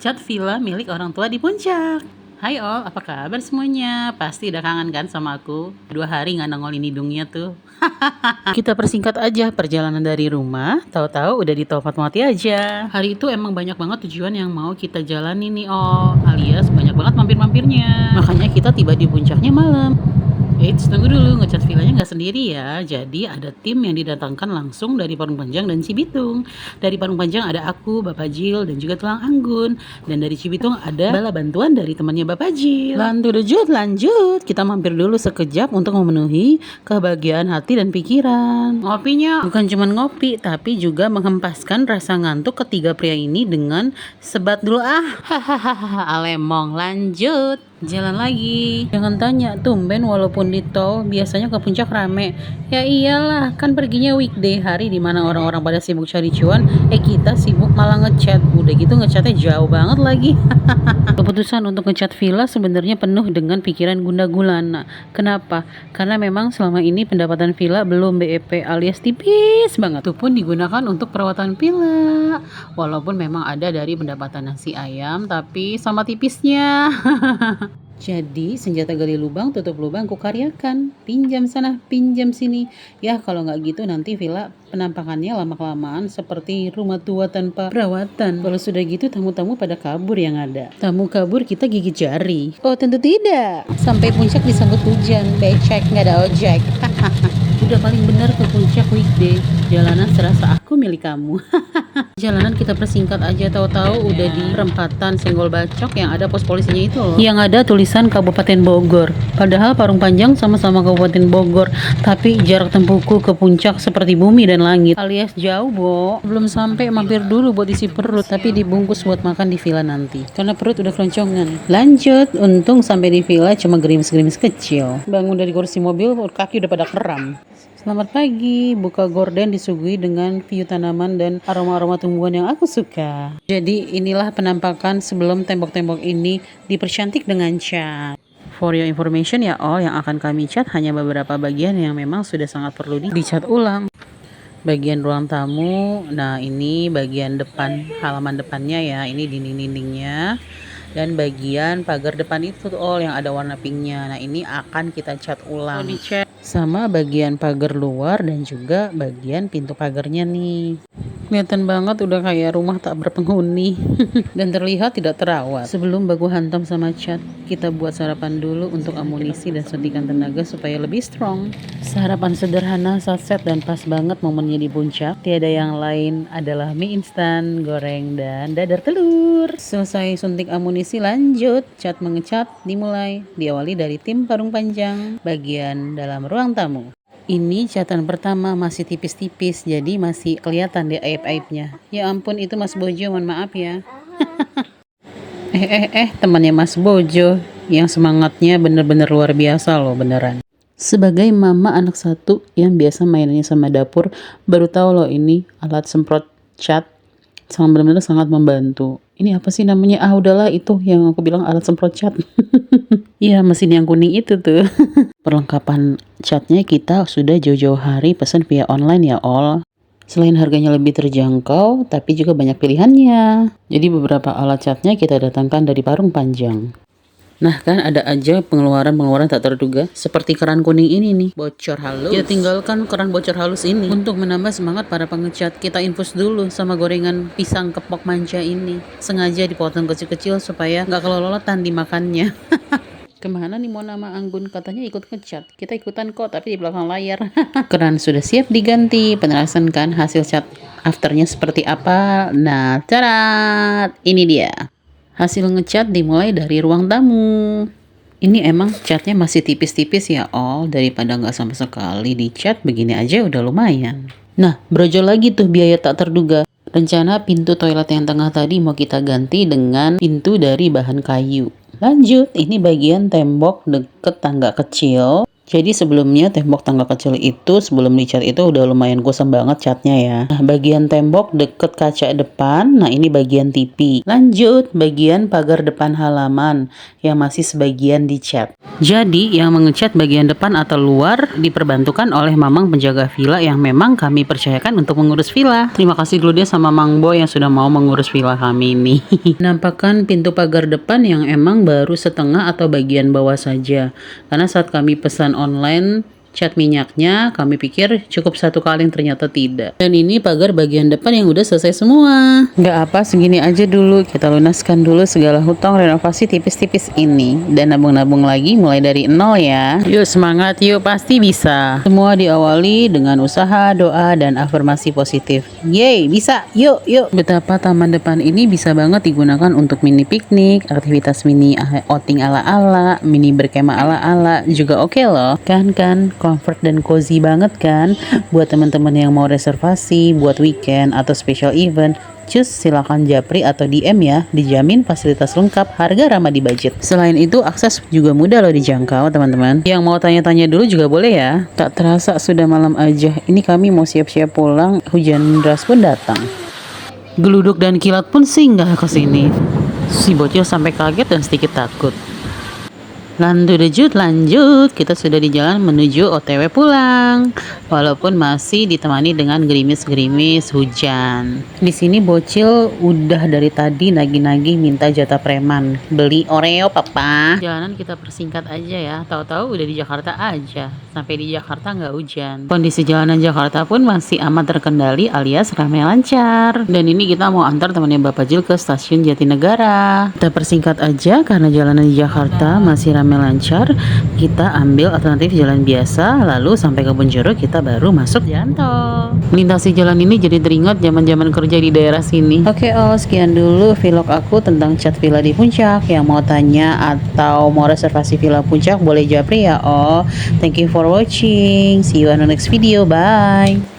ngecat villa milik orang tua di Puncak. Hai all, apa kabar semuanya? Pasti udah kangen kan sama aku? 2 hari nggak nongolin hidungnya tuh. Kita persingkat aja perjalanan dari rumah, tahu-tahu udah di Tol Fatmawati aja. Hari itu emang banyak banget tujuan yang mau kita jalani nih all, alias banyak banget mampir-mampirnya. Makanya kita tiba di puncaknya malam. Eits, tunggu dulu, ngecat villanya nggak sendiri ya. Jadi ada tim yang didatangkan langsung dari Parung Panjang dan Cibitung. Dari Parung Panjang ada aku, Bapak Jil, dan juga Tulang Anggun. Dan dari Cibitung ada bala bantuan dari temannya Bapak Jil. Lanjut. Kita mampir dulu sekejap untuk memenuhi kebahagiaan hati dan pikiran. Ngopinya bukan cuma ngopi, tapi juga menghempaskan rasa ngantuk ketiga pria ini dengan sebat dulu hahaha alemong. Lanjut. Jalan lagi. Jangan tanya, tumben walaupun di tol biasanya ke puncak rame. Ya iyalah, kan perginya weekday, hari dimana orang-orang pada sibuk cari cuan. Kita sibuk malah ngecat. Udah gitu ngecatnya jauh banget lagi. Keputusan untuk ngecat villa sebenarnya penuh dengan pikiran gundah gulana. Kenapa? Karena memang selama ini pendapatan villa belum BEP alias tipis banget. Itu pun digunakan untuk perawatan villa. Walaupun memang ada dari pendapatan nasi ayam, tapi sama tipisnya. Jadi senjata gali lubang tutup lubang ku karyakan, pinjam sana pinjam sini. Ya kalau nggak gitu nanti villa penampakannya lama-kelamaan seperti rumah tua tanpa perawatan. Kalau sudah gitu tamu-tamu pada kabur yang ada. Tamu kabur kita gigit jari. Oh tentu tidak. Sampai puncak disambut hujan, becek nggak ada ojek. Udah paling benar ke puncak weekday. Jalanan serasa aku milik kamu. Jalanan kita persingkat aja, tahu-tahu udah di perempatan Senggol Bacok yang ada pos polisinya itu loh. Yang ada tulisan Kabupaten Bogor. Padahal Parung Panjang sama-sama Kabupaten Bogor, tapi jarak tempuhku ke puncak seperti bumi dan langit. Alias jauh, Bo. Belum sampai mampir dulu buat isi perut, tapi dibungkus buat makan di villa nanti. Karena perut udah keroncongan. Lanjut, untung sampai di villa cuma gerimis-gerimis kecil. Bangun dari kursi mobil, kaki udah pada kram. Selamat pagi, buka gorden disuguhi dengan view tanaman dan aroma-aroma tumbuhan yang aku suka. Jadi inilah penampakan sebelum tembok-tembok ini dipercantik dengan cat. For your information ya all, yang akan kami cat hanya beberapa bagian yang memang sudah sangat perlu dicat ulang. Bagian ruang tamu, nah ini bagian depan, halaman depannya ya, ini dinding-dindingnya. Dan bagian pagar depan itu all yang ada warna pinknya. Nah ini akan kita cat ulang. Sama bagian pagar luar dan juga bagian pintu pagarnya nih. Kelihatan banget udah kayak rumah tak berpenghuni. Dan terlihat tidak terawat. Sebelum baku hantam sama cat, kita buat sarapan dulu untuk amunisi dan suntikan tenaga supaya lebih strong. Sarapan sederhana, saset dan pas banget momennya di puncak. Tiada yang lain adalah mie instan, goreng, dan dadar telur. Selesai suntik amunisi, lanjut cat mengecat dimulai. Diawali dari tim Parung Panjang bagian dalam ruang tamu. Ini catatan pertama masih tipis-tipis, jadi masih kelihatan deh aib-aibnya. Ya ampun, itu Mas Bojo, mohon maaf ya. Temannya Mas Bojo yang semangatnya bener-bener luar biasa loh, beneran. Sebagai mama anak satu yang biasa mainannya sama dapur, baru tahu loh ini alat semprot cat sangat benar-benar sangat membantu. Ini apa sih namanya? Udahlah itu yang aku bilang alat semprot cat. Iya, mesin yang kuning itu tuh. Perlengkapan catnya kita sudah jauh-jauh hari pesan via online ya all. Selain harganya lebih terjangkau, tapi juga banyak pilihannya. Jadi beberapa alat catnya kita datangkan dari Parung Panjang. Nah kan ada aja pengeluaran-pengeluaran tak terduga, seperti keran kuning ini nih, bocor halus. Kita tinggalkan keran bocor halus ini. Untuk menambah semangat para pengecat, kita infus dulu sama gorengan pisang kepok manja ini. Sengaja dipotong kecil-kecil supaya nggak kelolotan dimakannya. Kemana nih mau nama Anggun, katanya ikut ngecat. Kita ikutan kok, tapi di belakang layar. Keran sudah siap diganti. Penasaran kan hasil cat afternya seperti apa? Nah, carat, ini dia. Hasil ngecat dimulai dari ruang tamu. Ini emang catnya masih tipis-tipis ya all, daripada nggak sama sekali dicat begini aja udah lumayan. Nah, brojol lagi tuh biaya tak terduga. Rencana pintu toilet yang tengah tadi mau kita ganti dengan pintu dari bahan kayu. Lanjut, ini bagian tembok deket tangga kecil. Jadi sebelumnya tembok tangga kecil itu sebelum dicat itu udah lumayan kusam banget catnya ya. Nah, bagian tembok deket kaca depan, nah ini bagian TV. Lanjut, bagian pagar depan halaman yang masih sebagian dicat. Jadi yang mengecat bagian depan atau luar diperbantukan oleh mamang penjaga villa yang memang kami percayakan untuk mengurus villa. Terima kasih dulu deh sama Mang Boy yang sudah mau mengurus villa kami ini. Nampakkan pintu pagar depan yang emang baru setengah atau bagian bawah saja. Karena saat kami pesan online cat minyaknya, kami pikir cukup satu kaleng, ternyata tidak. Dan ini pagar bagian depan yang udah selesai semua. Nggak apa, segini aja dulu. Kita lunaskan dulu segala hutang renovasi tipis-tipis ini. Dan nabung-nabung lagi mulai dari nol ya. Yuk semangat, yuk pasti bisa. Semua diawali dengan usaha, doa, dan afirmasi positif. Yeay, bisa, yuk, yuk. Betapa taman depan ini bisa banget digunakan untuk mini piknik, aktivitas mini outing ala-ala, mini berkemah ala-ala, juga oke loh. Kan, comfort dan cozy banget kan buat teman-teman yang mau reservasi buat weekend atau special event. Cus, silakan japri atau DM ya, dijamin fasilitas lengkap, harga ramah di budget. Selain itu akses juga mudah loh dijangkau teman-teman. Yang mau tanya-tanya dulu juga boleh ya. Tak terasa sudah malam aja, ini kami mau siap-siap pulang, hujan deras pun datang. Geluduk dan kilat pun singgah ke sini. Si bocil sampai kaget dan sedikit takut. Lanjut, kita sudah di jalan menuju OTW pulang. Walaupun masih ditemani dengan gerimis-gerimis hujan. Di sini bocil udah dari tadi nagih-nagih minta jatah preman. Beli Oreo papa. Jalanan kita persingkat aja ya. Tahu-tahu udah di Jakarta aja. Sampai di Jakarta nggak hujan. Kondisi jalanan Jakarta pun masih amat terkendali alias ramai lancar. Dan ini kita mau antar temannya Bapak Jil ke stasiun Jatinegara. Kita persingkat aja karena jalanan di Jakarta masih ramai lancar, kita ambil alternatif jalan biasa, lalu sampai Kebun Jeruk kita baru masuk jalan tol. Melintasi jalan ini jadi teringat zaman-zaman kerja di daerah sini. Oke, sekian dulu vlog aku tentang cat villa di Puncak. Yang mau tanya atau mau reservasi villa Puncak boleh japri ya. Thank you for watching, see you on the next video, bye.